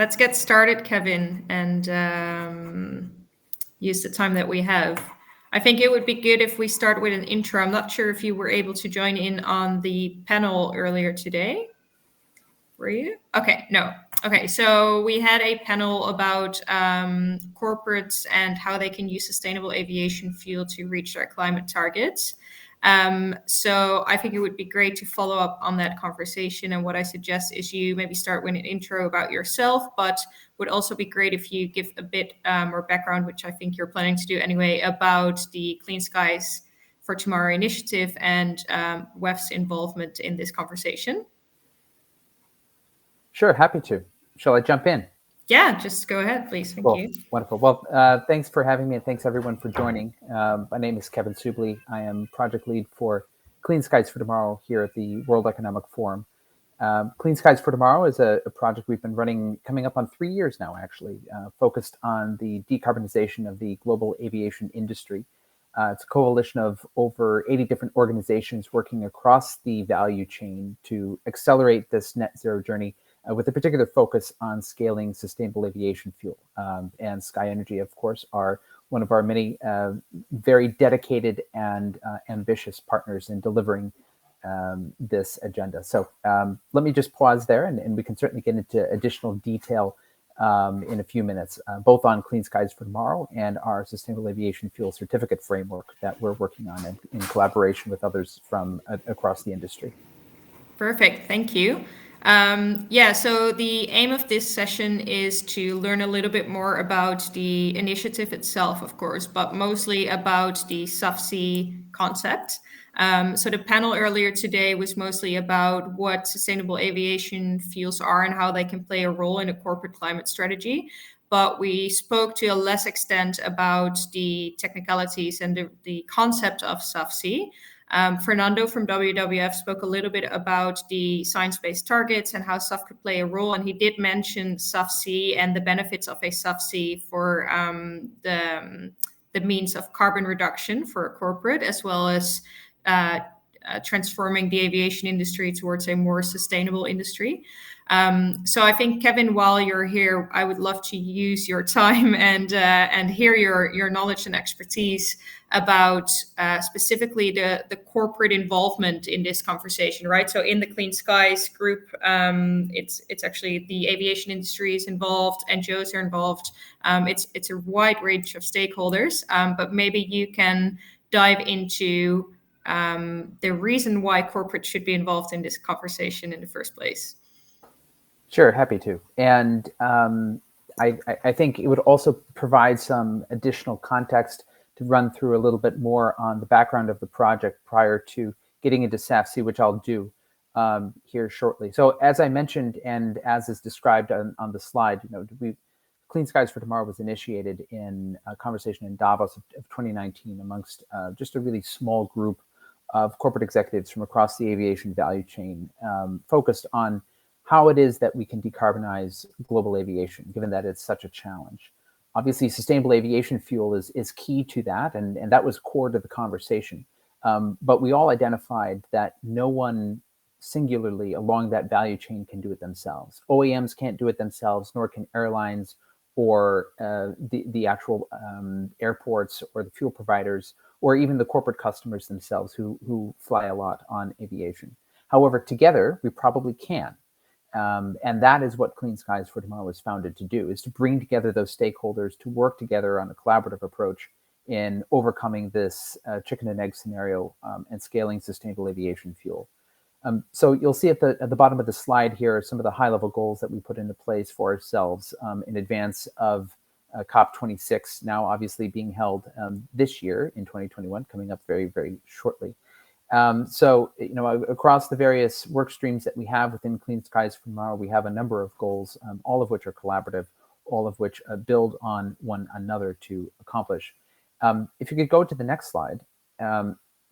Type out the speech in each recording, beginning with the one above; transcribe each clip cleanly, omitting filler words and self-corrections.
let's get started, Kevin, and use the time that we have. I think it would be good if we start with an intro. I'm not sure if you were able to join in on the panel earlier today. Were you? Okay, no. Okay, so we had a panel about corporates and how they can use sustainable aviation fuel to reach their climate targets. So I think it would be great to follow up on that conversation. And what I suggest is you maybe start with an intro about yourself, but would also be great if you give a bit more background, which I think you're planning to do anyway, about the Clean Skies for Tomorrow initiative and WEF's involvement in this conversation. Sure, happy to. Shall I jump in? Yeah, just go ahead, please. Thank you. Wonderful. Well, thanks for having me, and thanks everyone for joining. My name is Kevin Subley. I am project lead for Clean Skies for Tomorrow here at the World Economic Forum. Clean Skies for Tomorrow is a project we've been running coming up on 3 years now, actually, focused on the decarbonization of the global aviation industry. It's a coalition of over 80 different organizations working across the value chain to accelerate this net zero journey with a particular focus on scaling sustainable aviation fuel. And Sky Energy, of course, are one of our many very dedicated and ambitious partners in delivering this agenda. So let me just pause there, and we can certainly get into additional detail in a few minutes, both on Clean Skies for Tomorrow and our Sustainable Aviation Fuel Certificate Framework that we're working on in collaboration with others from across the industry. Perfect, thank you. So the aim of this session is to learn a little bit more about the initiative itself, of course, but mostly about the SAF concept. So the panel earlier today was mostly about what sustainable aviation fuels are and how they can play a role in a corporate climate strategy. But we spoke to a less extent about the technicalities and the concept of SAF. Fernando from WWF spoke a little bit about the science-based targets and how SAF could play a role, and he did mention SAF and the benefits of a SAF for the means of carbon reduction for a corporate, as well as transforming the aviation industry towards a more sustainable industry. So I think, Kevin, while you're here, I would love to use your time and hear your knowledge and expertise about specifically the corporate involvement in this conversation, right? So in the Clean Skies group, it's actually the aviation industry is involved, NGOs are involved. It's a wide range of stakeholders, but maybe you can dive into the reason why corporate should be involved in this conversation in the first place. Sure, happy to. And I think it would also provide some additional context to run through a little bit more on the background of the project prior to getting into SAF, which I'll do here shortly. So as I mentioned, and as is described on the slide, Clean Skies for Tomorrow was initiated in a conversation in Davos of 2019 amongst just a really small group of corporate executives from across the aviation value chain, focused on how it is that we can decarbonize global aviation, given that it's such a challenge. Obviously, sustainable aviation fuel is key to that, and that was core to the conversation. But we all identified that no one singularly along that value chain can do it themselves. OEMs can't do it themselves, nor can airlines or the actual airports or the fuel providers, or even the corporate customers themselves who fly a lot on aviation. However, together, we probably can. And that is what Clean Skies for Tomorrow was founded to do, is to bring together those stakeholders to work together on a collaborative approach in overcoming this chicken and egg scenario and scaling sustainable aviation fuel. So you'll see at the bottom of the slide here some of the high-level goals that we put into place for ourselves in advance of COP26, now obviously being held this year in 2021, coming up very, very shortly. So, across the various work streams that we have within Clean Skies for Tomorrow, we have a number of goals, all of which are collaborative, all of which build on one another to accomplish. If you could go to the next slide,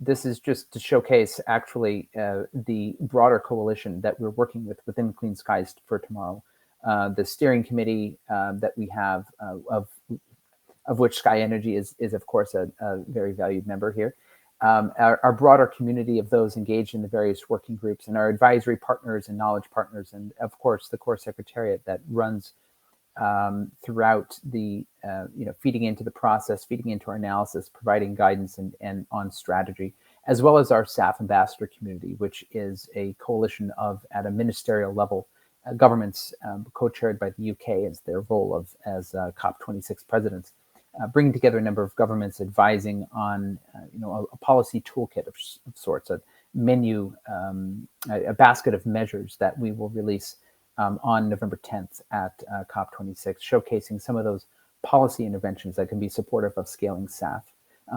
this is just to showcase actually the broader coalition that we're working with within Clean Skies for Tomorrow. The steering committee that we have, of which Sky Energy is of course a very valued member here. Our broader community of those engaged in the various working groups, and our advisory partners and knowledge partners, and of course the core secretariat that runs throughout the, feeding into the process, feeding into our analysis, providing guidance and on strategy, as well as our SAF ambassador community, which is a coalition of, at a ministerial level, governments co-chaired by the UK as their role as COP26 presidents, bringing together a number of governments advising on a policy toolkit of sorts, a menu, a basket of measures that we will release on November 10th at COP26, showcasing some of those policy interventions that can be supportive of scaling SAF.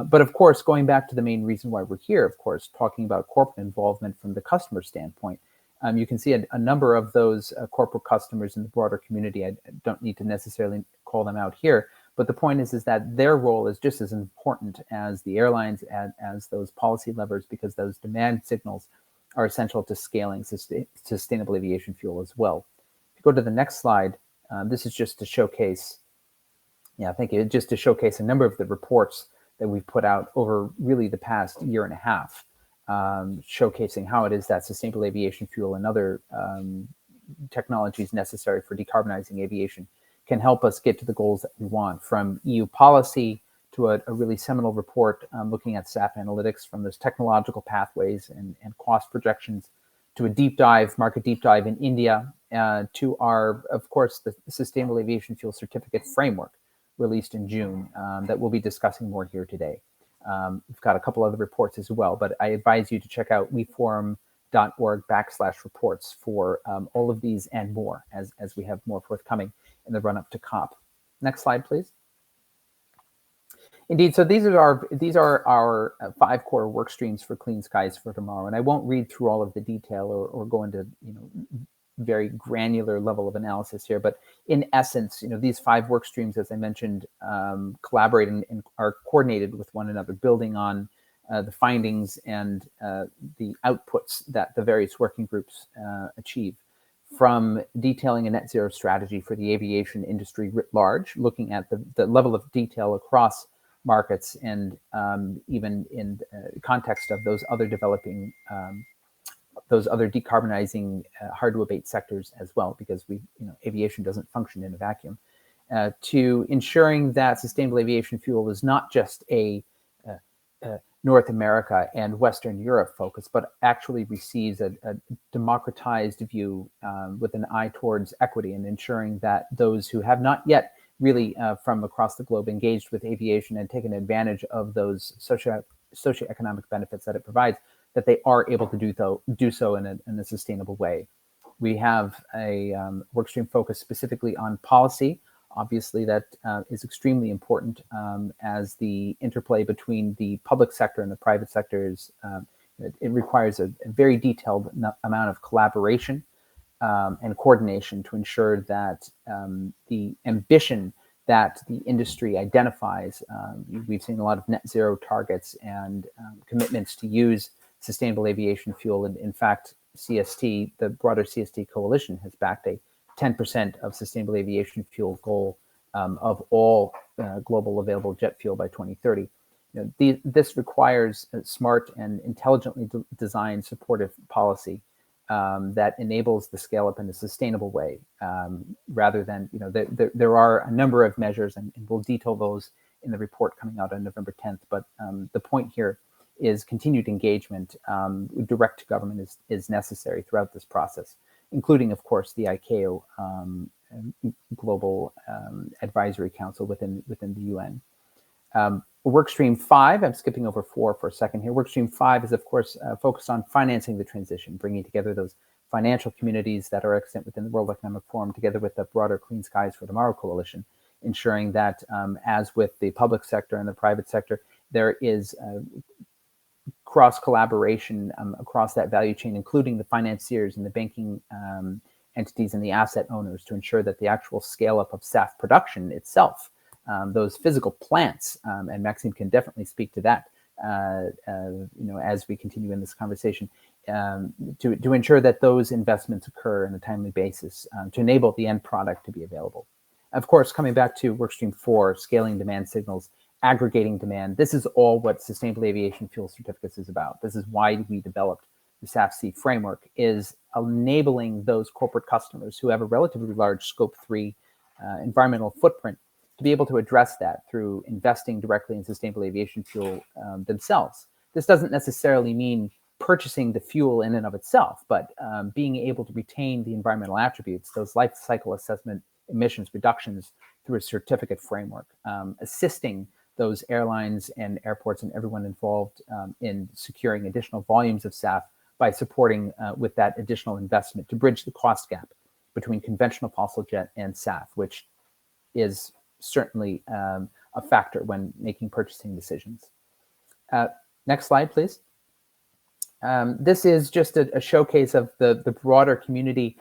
But of course, going back to the main reason why we're here, of course, talking about corporate involvement from the customer standpoint, you can see a number of those corporate customers in the broader community. I don't need to necessarily call them out here, but the point is that their role is just as important as the airlines and as those policy levers, because those demand signals are essential to scaling sustainable aviation fuel as well. If you go to the next slide, this is just to showcase, thank you, just to showcase a number of the reports that we've put out over really the past year and a half, showcasing how it is that sustainable aviation fuel and other technologies necessary for decarbonizing aviation can help us get to the goals that we want, from EU policy to a really seminal report looking at SAF analytics from those technological pathways and cost projections, to a market deep dive in India, to our, of course, the Sustainable Aviation Fuel Certificate Framework released in June that we'll be discussing more here today. We've got a couple other reports as well, but I advise you to check out weforum.org/reports for all of these and more as we have more forthcoming in the run-up to COP. Next slide, please. Indeed, so these are our 5 core work streams for Clean Skies for Tomorrow, and I won't read through all of the detail or go into very granular level of analysis here, but in essence, these 5 work streams, as I mentioned, collaborate and are coordinated with one another, building on the findings and the outputs that the various working groups achieve, from detailing a net zero strategy for the aviation industry writ large, looking at the level of detail across markets and even in context of those other developing those other decarbonizing hard to abate sectors as well, because aviation doesn't function in a vacuum, to ensuring that sustainable aviation fuel is not just a North America and Western Europe focus, but actually receives a democratized view with an eye towards equity, and ensuring that those who have not yet really from across the globe engaged with aviation and taken advantage of those socioeconomic benefits that it provides, that they are able to do so in a sustainable way. We have a workstream focused specifically on policy. Obviously, that is extremely important as the interplay between the public sector and the private sectors. It requires a very detailed amount of collaboration and coordination to ensure that the ambition that the industry identifies, we've seen a lot of net zero targets and commitments to use sustainable aviation fuel. And in fact, CST, the broader CST coalition, has backed a 10% of sustainable aviation fuel goal of all global available jet fuel by 2030. This requires a smart and intelligently designed supportive policy that enables the scale up in a sustainable way, rather than, there are a number of measures, and we'll detail those in the report coming out on November 10th. But the point here is continued engagement direct to government is necessary throughout this process, including, of course, the ICAO Global Advisory Council within the UN. Workstream 5, I'm skipping over 4 for a second here. Workstream 5 is, of course, focused on financing the transition, bringing together those financial communities that are extant within the World Economic Forum, together with the broader Clean Skies for Tomorrow coalition, ensuring that, as with the public sector and the private sector, there is cross-collaboration across that value chain, including the financiers and the banking entities and the asset owners, to ensure that the actual scale-up of SAF production itself, those physical plants, and Maxime can definitely speak to that, as we continue in this conversation, to ensure that those investments occur on a timely basis to enable the end product to be available. Of course, coming back to Workstream 4, scaling demand signals, aggregating demand, this is all what Sustainable Aviation Fuel Certificates is about. This is why we developed the SAF-C framework, is enabling those corporate customers who have a relatively large Scope 3 environmental footprint, to be able to address that through investing directly in sustainable aviation fuel themselves. This doesn't necessarily mean purchasing the fuel in and of itself, but being able to retain the environmental attributes, those life cycle assessment emissions reductions through a certificate framework, assisting those airlines and airports and everyone involved in securing additional volumes of SAF by supporting with that additional investment to bridge the cost gap between conventional fossil jet and SAF, which is certainly a factor when making purchasing decisions. Next slide, please. This is just a showcase of the broader community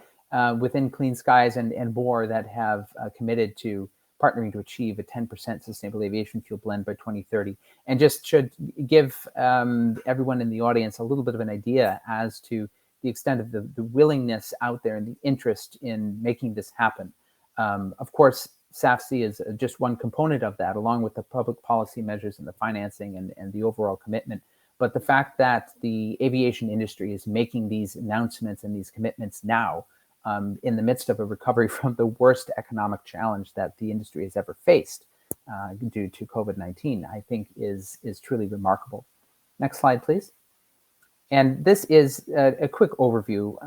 within Clean Skies and more that have committed to partnering to achieve a 10% sustainable aviation fuel blend by 2030. And just should give everyone in the audience a little bit of an idea as to the extent of the willingness out there and the interest in making this happen. Of course, SAF-C is just one component of that, along with the public policy measures and the financing and the overall commitment. But the fact that the aviation industry is making these announcements and these commitments now in the midst of a recovery from the worst economic challenge that the industry has ever faced due to COVID-19, I think is truly remarkable. Next slide, please. And this is a quick overview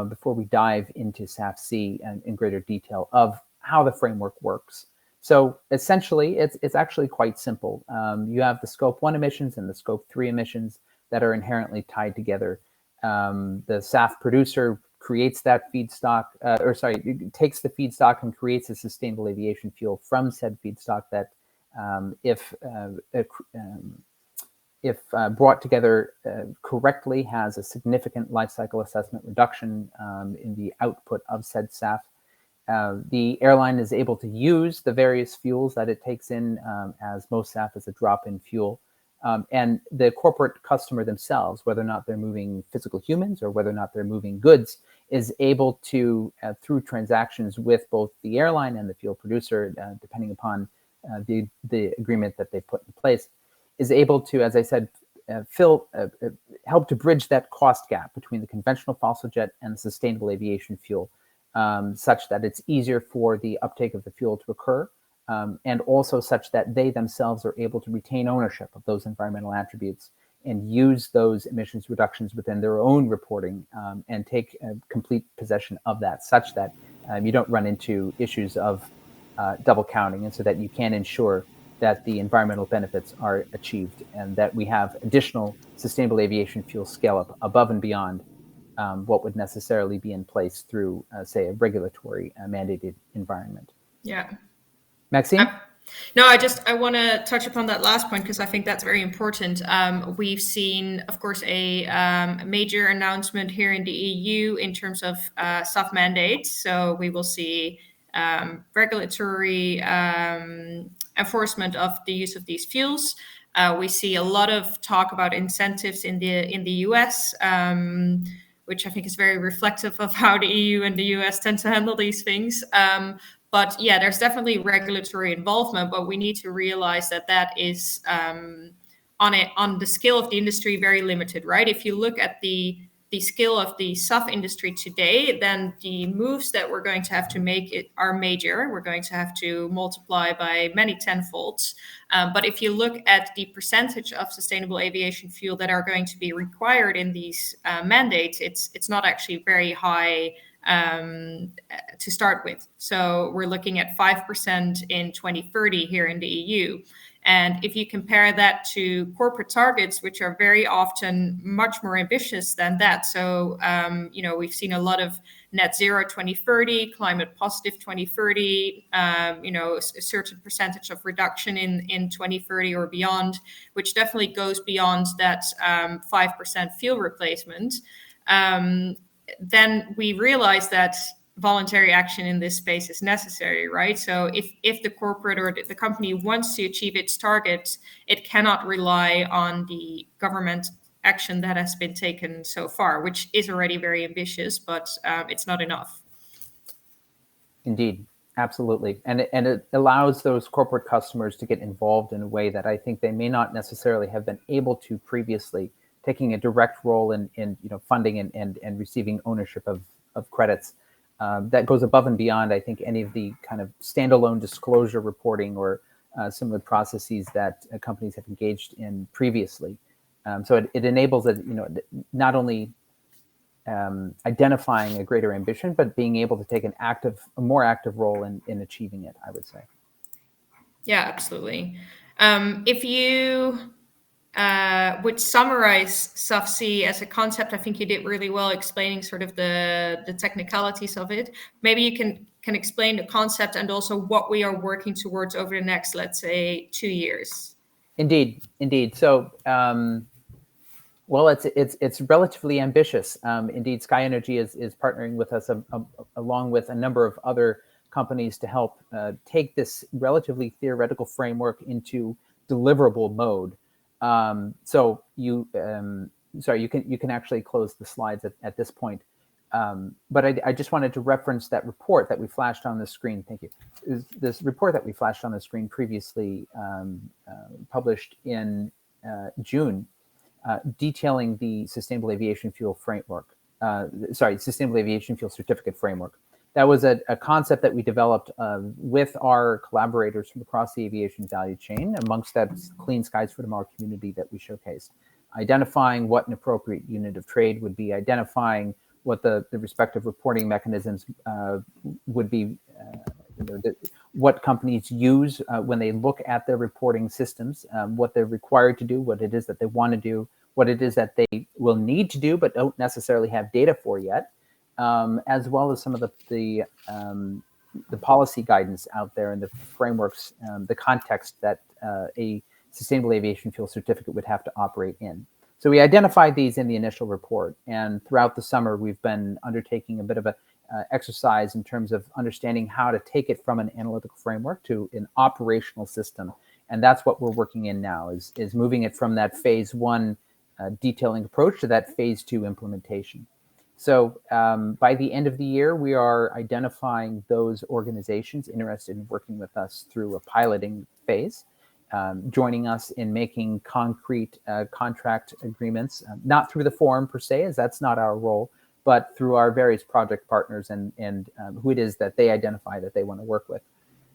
before we dive into SAF-C in greater detail of how the framework works. So essentially, it's actually quite simple. You have the Scope 1 emissions and the Scope 3 emissions that are inherently tied together. The SAF producer creates that feedstock, takes the feedstock and creates a sustainable aviation fuel from said feedstock that, if brought together correctly, has a significant life cycle assessment reduction in the output of said SAF. The airline is able to use the various fuels that it takes in, as most SAF is a drop-in fuel. And the corporate customer themselves, whether or not they're moving physical humans or whether or not they're moving goods, is able to, through transactions with both the airline and the fuel producer, depending upon the agreement that they put in place, is able to, as I said, help to bridge that cost gap between the conventional fossil jet and the sustainable aviation fuel, such that it's easier for the uptake of the fuel to occur, and also such that they themselves are able to retain ownership of those environmental attributes and use those emissions reductions within their own reporting, and take complete possession of that, such that you don't run into issues of double counting, and so that you can ensure that the environmental benefits are achieved and that we have additional sustainable aviation fuel scale up above and beyond what would necessarily be in place through, say, a regulatory mandated environment. Yeah. Maxime? No, I want to touch upon that last point because I think that's very important. We've seen, of course, a major announcement here in the EU in terms of SAF mandates. So we will see regulatory enforcement of the use of these fuels. We see a lot of talk about incentives in the US, which I think is very reflective of how the EU and the US tend to handle these things. But yeah, there's definitely regulatory involvement, but we need to realize that that is on the scale of the industry very limited, right? If you look at the scale of the SAF industry today, then the moves that we're going to have to make are major. We're going to have to multiply by many tenfolds. But if you look at the percentage of sustainable aviation fuel that are going to be required in these mandates, it's not actually very high to start with. So we're looking at 5% in 2030 here in the EU. And if you compare that to corporate targets, which are very often much more ambitious than that. So, we've seen a lot of net zero 2030, climate positive 2030, a certain percentage of reduction in 2030 or beyond, which definitely goes beyond that 5% fuel replacement. Then we realize that voluntary action in this space is necessary, right? So if the corporate or the company wants to achieve its targets, it cannot rely on the government action that has been taken so far, which is already very ambitious, but it's not enough. Indeed, absolutely. And it allows those corporate customers to get involved in a way that I think they may not necessarily have been able to previously, taking a direct role in funding and receiving ownership of credits. that goes above and beyond, I think, any of the kind of standalone disclosure reporting or some of the processes that companies have engaged in previously. So it enables it, not only identifying a greater ambition, but being able to take a more active role in achieving it, I would say. Yeah, absolutely. If you would summarize SAF as a concept, I think you did really well explaining sort of the technicalities of it. Maybe you can explain the concept and also what we are working towards over the next, let's say, 2 years. Indeed. So, well, it's relatively ambitious. Indeed, Sky Energy is partnering with us along with a number of other companies to help take this relatively theoretical framework into deliverable mode. So you can actually close the slides at this point. But I just wanted to reference that report that we flashed on the screen. Thank you. This report that we flashed on the screen previously, published in June, detailing the Sustainable Aviation Fuel Framework. Sustainable Aviation Fuel Certificate Framework. That was a concept that we developed with our collaborators from across the aviation value chain, amongst that Clean Skies for Tomorrow community that we showcased. Identifying what an appropriate unit of trade would be, identifying what the respective reporting mechanisms would be, what companies use when they look at their reporting systems, what they're required to do, what it is that they want to do, what it is that they will need to do but don't necessarily have data for yet, as well as some of the policy guidance out there and the frameworks, the context that a Sustainable Aviation Fuel Certificate would have to operate in. So we identified these in the initial report, and throughout the summer we've been undertaking a bit of a exercise in terms of understanding how to take it from an analytical framework to an operational system. And that's what we're working in now, is moving it from that phase 1 detailing approach to that phase 2 implementation. So by the end of the year, we are identifying those organizations interested in working with us through a piloting phase, joining us in making concrete contract agreements, not through the forum per se, as that's not our role, but through our various project partners and who it is that they identify that they want to work with.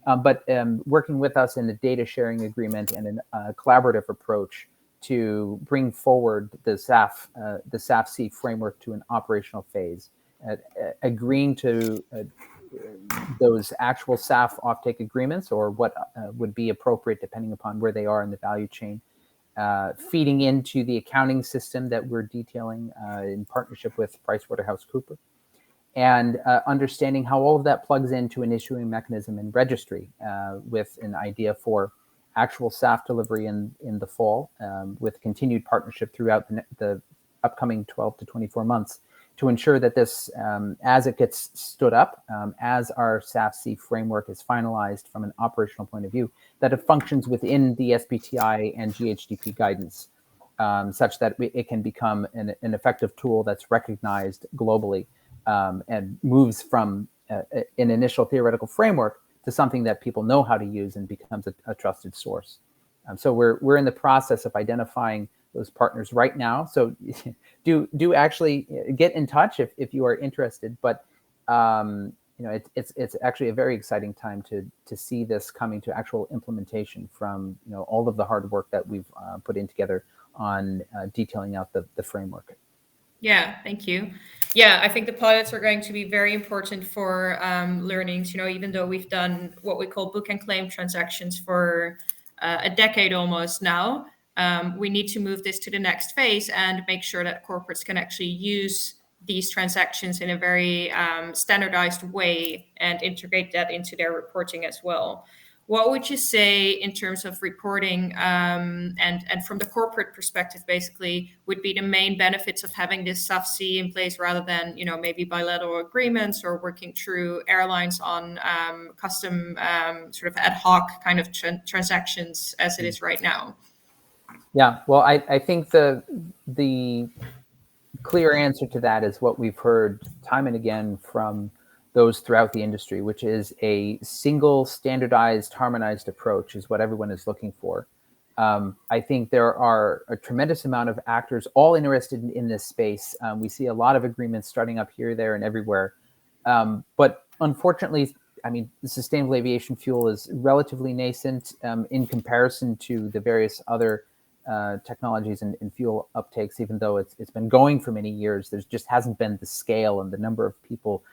But working with us in a data sharing agreement and a collaborative approach to bring forward the SAF-C framework to an operational phase, agreeing to those actual SAF offtake agreements, or what would be appropriate depending upon where they are in the value chain, feeding into the accounting system that we're detailing in partnership with PricewaterhouseCoopers, and understanding how all of that plugs into an issuing mechanism and registry, with an idea for actual SAF delivery in the fall, with continued partnership throughout the upcoming 12 to 24 months to ensure that this, as it gets stood up, as our SAF-C framework is finalized from an operational point of view, that it functions within the SBTI and GHGP guidance, such that it can become an effective tool that's recognized globally, and moves from an initial theoretical framework to something that people know how to use and becomes a trusted source. So we're in the process of identifying those partners right now. So do actually get in touch if you are interested. But it's actually a very exciting time to see this coming to actual implementation from all of the hard work that we've put in together on detailing out the framework. Yeah, thank you. Yeah, I think the pilots are going to be very important for learnings. Even though we've done what we call book and claim transactions for a decade almost now, we need to move this to the next phase and make sure that corporates can actually use these transactions in a very standardized way and integrate that into their reporting as well. What would you say in terms of reporting, and from the corporate perspective, basically, would be the main benefits of having this SAF-C in place rather than, maybe bilateral agreements or working through airlines on custom sort of ad hoc kind of transactions as it is right now? Yeah, well, I think the clear answer to that is what we've heard time and again from those throughout the industry, which is a single, standardized, harmonized approach is what everyone is looking for. I think there are a tremendous amount of actors all interested in this space. We see a lot of agreements starting up here, there, and everywhere. But unfortunately, I mean, the sustainable aviation fuel is relatively nascent in comparison to the various other technologies and fuel uptakes. Even though it's been going for many years, there just hasn't been the scale and the number of people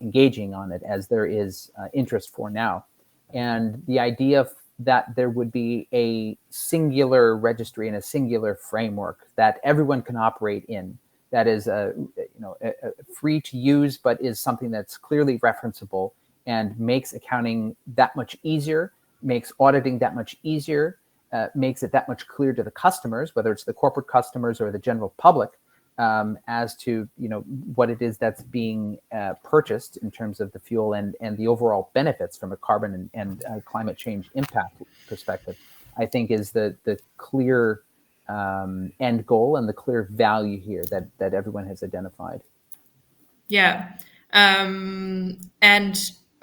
engaging on it as there is interest for now. And the idea that there would be a singular registry and a singular framework that everyone can operate in, that is free to use, but is something that's clearly referenceable and makes accounting that much easier, makes auditing that much easier, makes it that much clear to the customers, whether it's the corporate customers or the general public, as to what it is that's being purchased in terms of the fuel and the overall benefits from a carbon and climate change impact perspective, I think is the clear end goal and the clear value here that everyone has identified. Yeah. And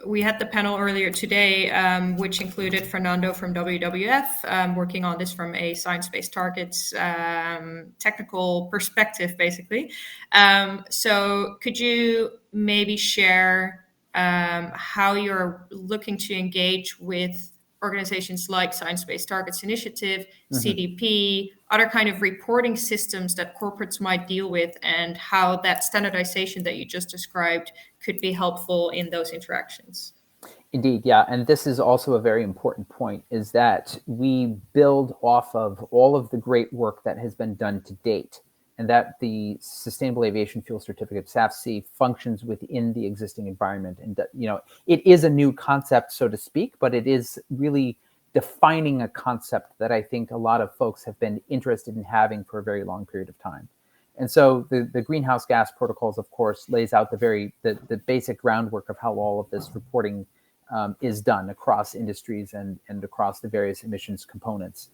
we had the panel earlier today, which included Fernando from WWF, working on this from a science-based targets technical perspective, basically. So could you maybe share how you're looking to engage with organizations like Science-Based Targets Initiative, CDP, other kind of reporting systems that corporates might deal with, and how that standardization that you just described could be helpful in those interactions? Indeed, yeah. And this is also a very important point, is that we build off of all of the great work that has been done to date, and that the Sustainable Aviation Fuel Certificate, SAF-C, functions within the existing environment. And, it is a new concept, so to speak, but it is really defining a concept that I think a lot of folks have been interested in having for a very long period of time. And so the greenhouse gas protocols, of course, lays out the basic groundwork of how all of this reporting is done across industries and across the various emissions components,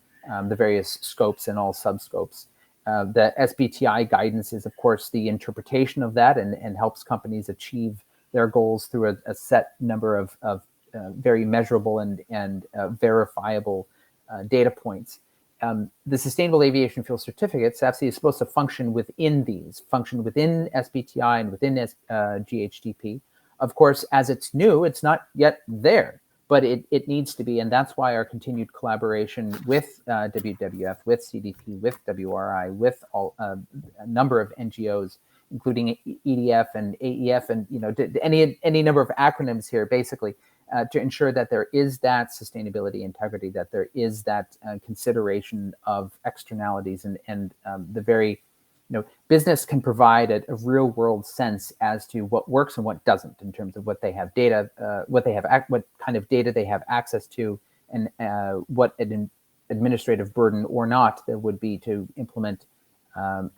the various scopes and all subscopes. The SBTI guidance is, of course, the interpretation of that and helps companies achieve their goals through a set number of very measurable and verifiable data points. The Sustainable Aviation Fuel Certificate, SAF-C, is supposed to function within SBTI and within GHGP. Of course, as it's new, it's not yet there, but it needs to be. And that's why our continued collaboration with WWF, with CDP, with WRI, with a number of NGOs, including EDF and AEF, and any number of acronyms here, basically, to ensure that there is that sustainability integrity, that there is that consideration of externalities and the very business can provide a real world sense as to what works and what doesn't in terms of what they have data, what kind of data they have access to, and what an administrative burden or not there would be to implement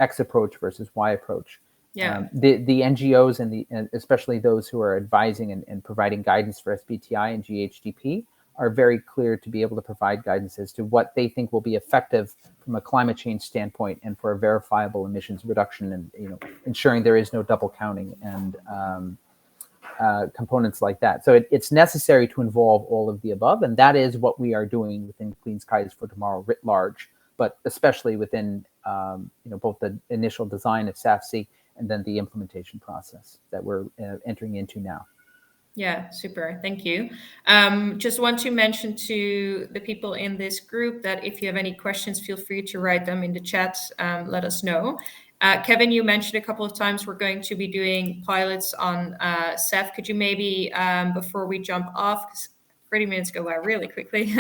X approach versus Y approach. Yeah. The NGOs and especially those who are advising and providing guidance for SBTI and GHGP are very clear to be able to provide guidance as to what they think will be effective from a climate change standpoint and for a verifiable emissions reduction, and ensuring there is no double counting and components like that. So it's necessary to involve all of the above, and that is what we are doing within Clean Skies for Tomorrow writ large, but especially within both the initial design of SAF-C and then the implementation process that we're entering into now. Yeah, super. Thank you. Just want to mention to the people in this group that if you have any questions, feel free to write them in the chat. Let us know. Kevin, you mentioned a couple of times we're going to be doing pilots on SAF. Could you maybe, before we jump off, because 30 minutes go by really quickly,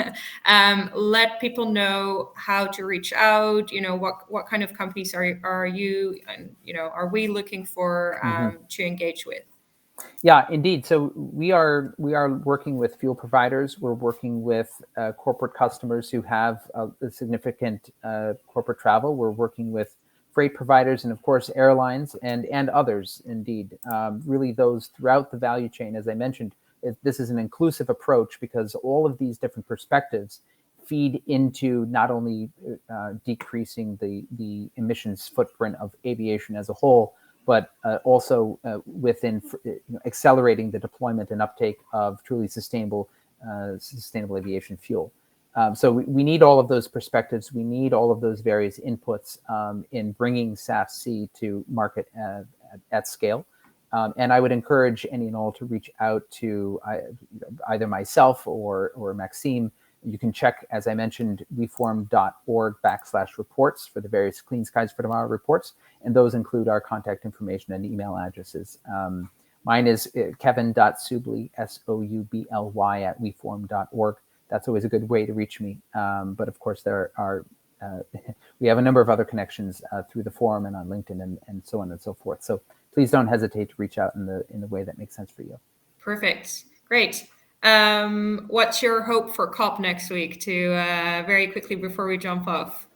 let people know how to reach out, what kind of companies are you, and, are we looking for to engage with? Yeah, indeed. So we are working with fuel providers. We're working with corporate customers who have a significant corporate travel. We're working with freight providers and, of course, airlines and others, indeed. Really those throughout the value chain. As I mentioned, this is an inclusive approach because all of these different perspectives feed into not only decreasing the emissions footprint of aviation as a whole, but also within accelerating the deployment and uptake of truly sustainable aviation fuel. So we need all of those perspectives. We need all of those various inputs in bringing SAF-C to market at scale. And I would encourage any and all to reach out to either myself or Maxime. You can check, as I mentioned, weform.org/reports for the various Clean Skies for Tomorrow reports. And those include our contact information and email addresses. Mine is kevin.soubly, SOUBLY, at weform.org. That's always a good way to reach me. But of course, there are we have a number of other connections through the forum and on LinkedIn and so on and so forth. So please don't hesitate to reach out in the way that makes sense for you. Perfect. Great. What's your hope for COP next week, to very quickly before we jump off?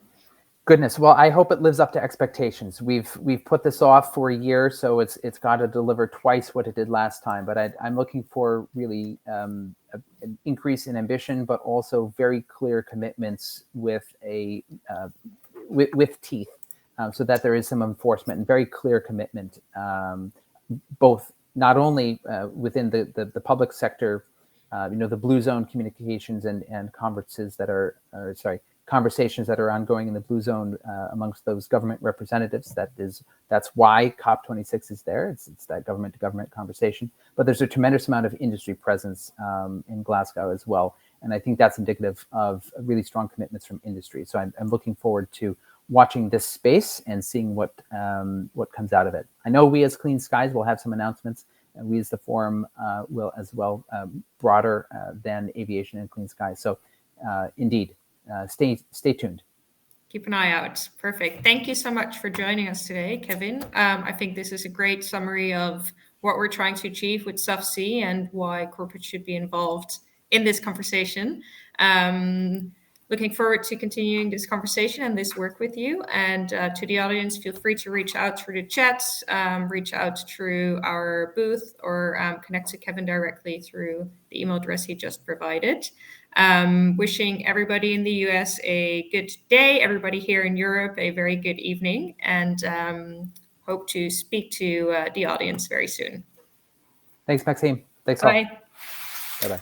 Goodness, well, I hope it lives up to expectations. We've put this off for a year, so it's got to deliver twice what it did last time. But I'm looking for really an increase in ambition, but also very clear commitments with with teeth, so that there is some enforcement and very clear commitment, both not only within the public sector, the Blue Zone communications and conferences that conversations that are ongoing in the Blue Zone amongst those government representatives. That's why COP26 is there. It's that government-to-government conversation. But there's a tremendous amount of industry presence in Glasgow as well, and I think that's indicative of really strong commitments from industry. So I'm looking forward to watching this space and seeing what comes out of it. I know we as Clean Skies will have some announcements, and we as the forum will as well, broader than aviation and Clean Skies. So indeed. Stay tuned. Keep an eye out. Perfect. Thank you so much for joining us today, Kevin. I think this is a great summary of what we're trying to achieve with SAF-C and why corporate should be involved in this conversation. Looking forward to continuing this conversation and this work with you. And to the audience, feel free to reach out through the chat, reach out through our booth, or connect to Kevin directly through the email address he just provided. Wishing everybody in the US a good day, everybody here in Europe a very good evening, and hope to speak to the audience very soon. Thanks, Maxime. Thanks all. Bye. Bye-bye.